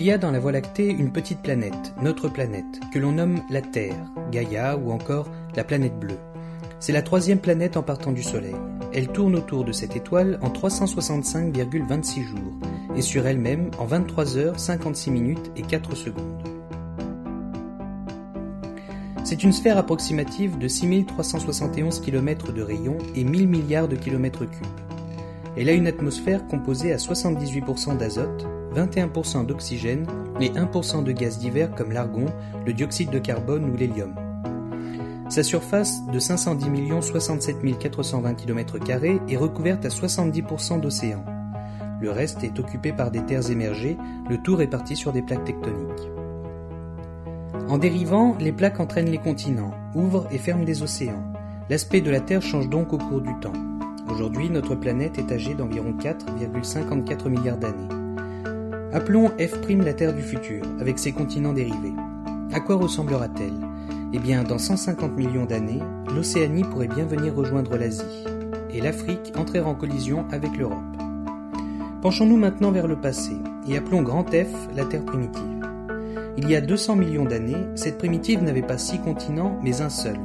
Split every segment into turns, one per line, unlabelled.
Il y a dans la Voie lactée une petite planète, notre planète, que l'on nomme la Terre, Gaïa ou encore la planète bleue. C'est la troisième planète en partant du Soleil. Elle tourne autour de cette étoile en 365,26 jours et sur elle-même en 23 heures, 56 minutes et 4 secondes. C'est une sphère approximative de 6371 km de rayon et 1000 milliards de km cubes. Elle a une atmosphère composée à 78% d'azote, 21% d'oxygène et 1% de gaz divers comme l'argon, le dioxyde de carbone ou l'hélium. Sa surface de 510 067 420 km² est recouverte à 70% d'océans. Le reste est occupé par des terres émergées, le tout réparti sur des plaques tectoniques. En dérivant, les plaques entraînent les continents, ouvrent et ferment des océans. L'aspect de la Terre change donc au cours du temps. Aujourd'hui, notre planète est âgée d'environ 4,54 milliards d'années. Appelons F' la Terre du futur, avec ses continents dérivés. À quoi ressemblera-t-elle ? Eh bien, dans 150 millions d'années, l'Océanie pourrait bien venir rejoindre l'Asie, et l'Afrique entrer en collision avec l'Europe. Penchons-nous maintenant vers le passé, et appelons grand F la Terre primitive. Il y a 200 millions d'années, cette primitive n'avait pas 6 continents, mais un seul,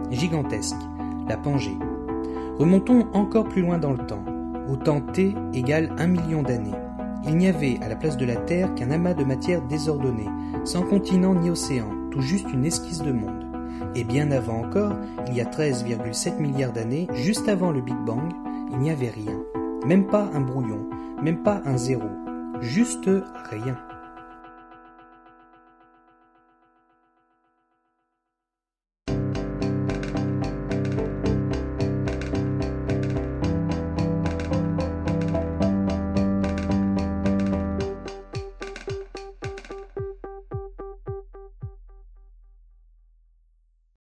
gigantesque, la Pangée. Remontons encore plus loin dans le temps. Au temps T égale 1 million d'années. Il n'y avait à la place de la Terre qu'un amas de matière désordonnée, sans continent ni océan, tout juste une esquisse de monde. Et bien avant encore, il y a 13,7 milliards d'années, juste avant le Big Bang, il n'y avait rien. Même pas un brouillon, même pas un zéro. Juste rien.